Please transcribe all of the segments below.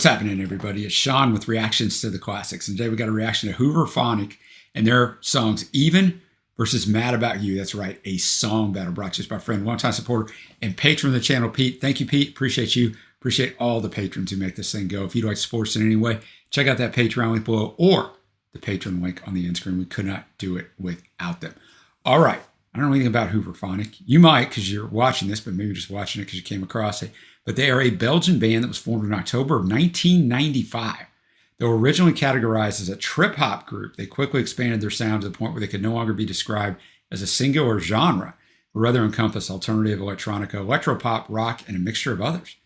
What's happening, everybody? It's Sean with Reactions to the Classics. And today we got a reaction to Hooverphonic and their songs Even versus Mad About You. That's right, a song battle brought to us by friend, longtime supporter, and patron of the channel, Pete. Thank you, Pete. Appreciate you. Appreciate all the patrons who make this thing go. If you'd like to support us in any way, check out that Patreon link below or the Patreon link on the end screen. We could not do it without them. All right. I don't know anything about Hooverphonic. You might because you're watching this, but maybe you're just watching it because you came across it. But they are a Belgian band that was formed in October of 1995. They were originally categorized as a trip-hop group. They quickly expanded their sound to the point where they could no longer be described as a singular genre, but rather encompass alternative, electronica, electropop, rock, and a mixture of others.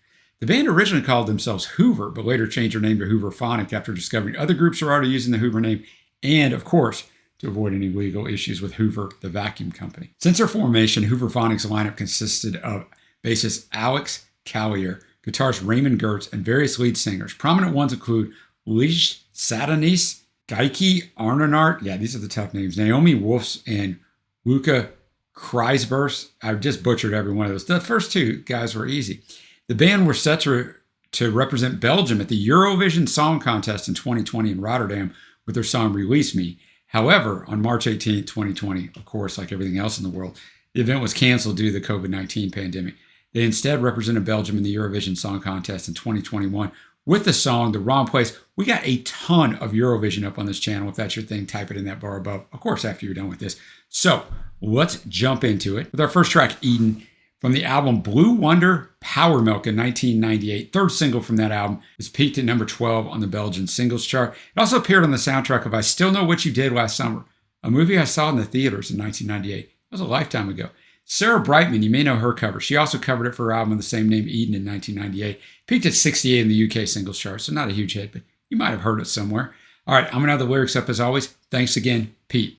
The band originally called themselves Hoover, but later changed their name to Hooverphonic after discovering other groups were already using the Hoover name, and, of course, to avoid any legal issues with Hoover, the vacuum company. Since their formation, Hooverphonic's lineup consisted of bassist Alex Callier, guitarist Raymond Gertz, and various lead singers. Prominent ones include Lich Satanis, Geike Arnonart, yeah, these are the tough names, Naomi Wolfs, and Luca Kreisbers. I've just butchered every one of those. The first two guys were easy. The band were set to represent Belgium at the Eurovision Song Contest in 2020 in Rotterdam with their song Release Me. However, on March 18, 2020, of course, like everything else in the world, the event was canceled due to the COVID-19 pandemic. They instead represented Belgium in the Eurovision Song Contest in 2021 with the song The Wrong Place. We got a ton of Eurovision up on this channel. If that's your thing, type it in that bar above, of course, after you're done with this. So let's jump into it with our first track, Eden, from the album Blue Wonder Power Milk in 1998. Third single from that album. It peaked at number 12 on the Belgian singles chart. It also appeared on the soundtrack of I Still Know What You Did Last Summer, a movie I saw in the theaters in 1998. That was a lifetime ago. Sarah Brightman, you may know her cover. She also covered it for her album of the same name, Eden, in 1998. Peaked at 68 in the UK singles chart, so not a huge hit, but you might have heard it somewhere. All right, I'm going to have the lyrics up as always. Thanks again, Pete.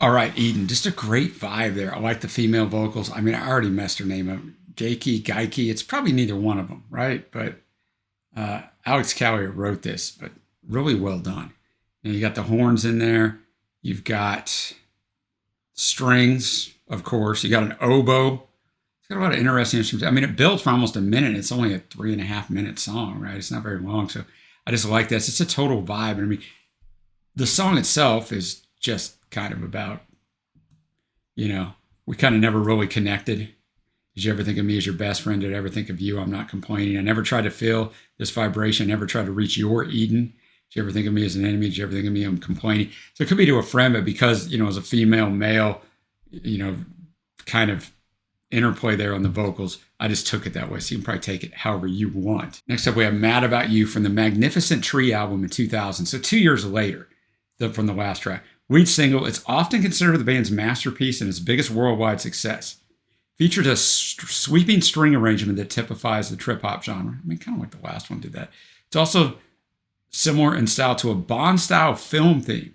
All right, Eden, just a great vibe there. I like the female vocals. I mean, I already messed her name up. Geiki. It's probably neither one of them, right? But Alex Callier wrote this, but really well done. And you got the horns in there. You've got strings, of course. You got an oboe. It's got a lot of interesting instruments. I mean, it builds for almost a minute. It's only a 3.5-minute song, right? It's not very long. So I just like this. It's a total vibe. And I mean, the song itself is just kind of about, we kind of never really connected. Did you ever think of me as your best friend? Did I ever think of you? I'm not complaining. I never tried to feel this vibration. I never tried to reach your Eden. Did you ever think of me as an enemy? Did you ever think of me? I'm complaining. So it could be to a friend, but because, as a female, male, kind of interplay there on the vocals, I just took it that way. So you can probably take it however you want. Next up, we have Mad About You from the Magnificent Tree album in 2000. So 2 years later from the last track. Lead single, it's often considered the band's masterpiece and its biggest worldwide success. Featured a sweeping string arrangement that typifies the trip-hop genre. I mean, kind of like the last one did that. It's also similar in style to a Bond-style film theme.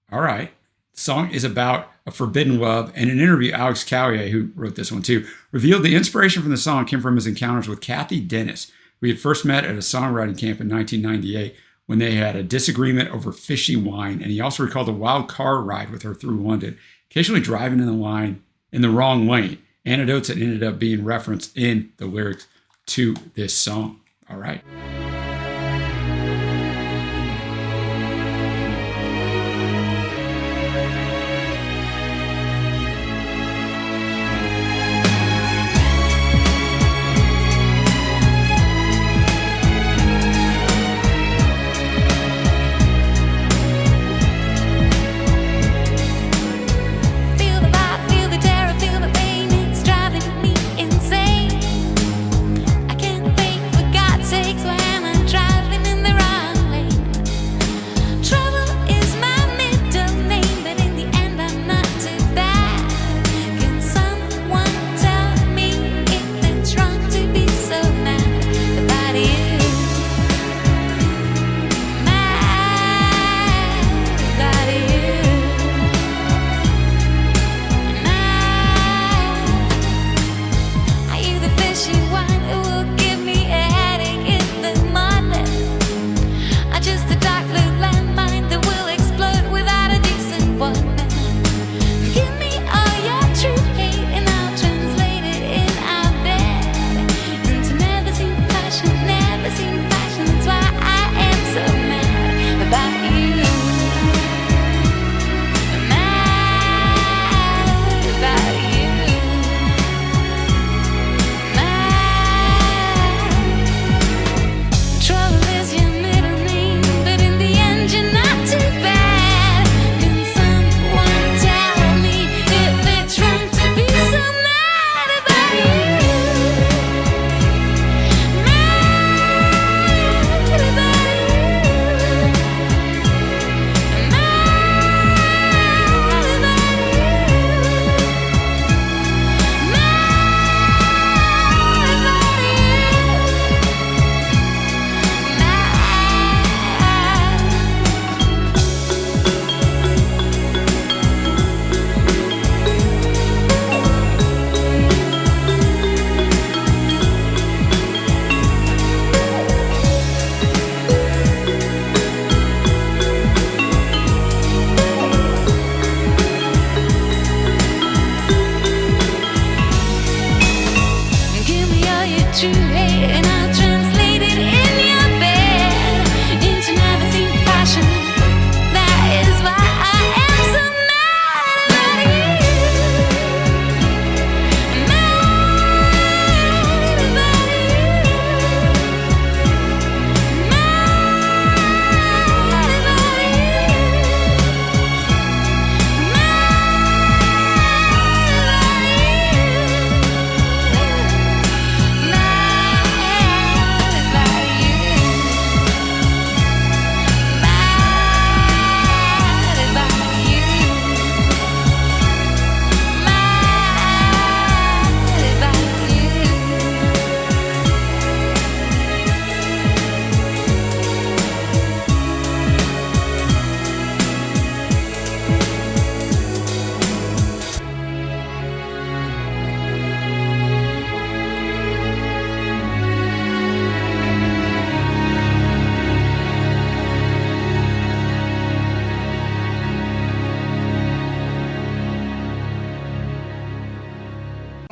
All right. The song is about a forbidden love. And in an interview, Alex Callier, who wrote this one too, revealed the inspiration from the song came from his encounters with Kathy Dennis, who he had first met at a songwriting camp in 1998 when they had a disagreement over fishy wine. And he also recalled a wild car ride with her through London, occasionally driving in the wrong lane. Anecdotes that ended up being referenced in the lyrics to this song. All right. When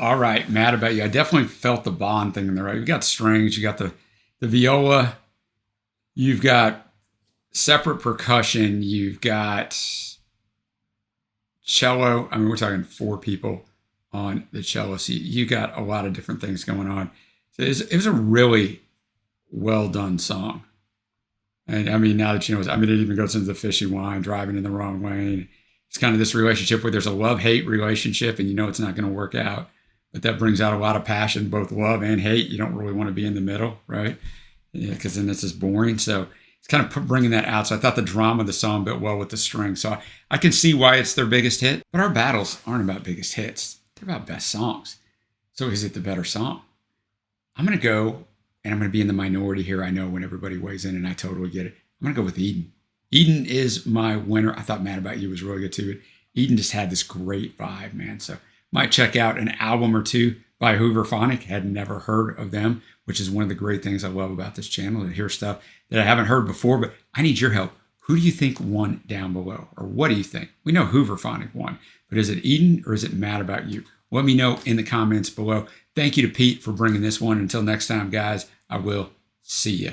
All right, Mad About You. I definitely felt the Bond thing in there, right? You got strings, you got the viola, you've got separate percussion, you've got cello. I mean, we're talking 4 people on the cello. So you got a lot of different things going on. So it was a really well done song. And I mean, now that you know, I mean, it even goes into the fishy wine, driving in the wrong lane. It's kind of this relationship where there's a love-hate relationship, and you know it's not going to work out. But that brings out a lot of passion, both love and hate. You don't really want to be in the middle, right? Yeah, because then it's just boring. So it's kind of bringing that out. So I thought the drama of the song fit well with the string. So I can see why it's their biggest hit. But our battles aren't about biggest hits. They're about best songs. So is it the better song? I'm going to go, and I'm going to be in the minority here. I know when everybody weighs in, and I totally get it. I'm going to go with Eden. Eden is my winner. I thought Mad About You was really good too. Eden just had this great vibe, man. So might check out an album or two by Hooverphonic. Had never heard of them, which is one of the great things I love about this channel, to hear stuff that I haven't heard before. But I need your help. Who do you think won down below? Or what do you think? We know Hooverphonic won, but is it Eden or is it Mad About You? Let me know in the comments below. Thank you to Pete for bringing this one. Until next time, guys, I will see you.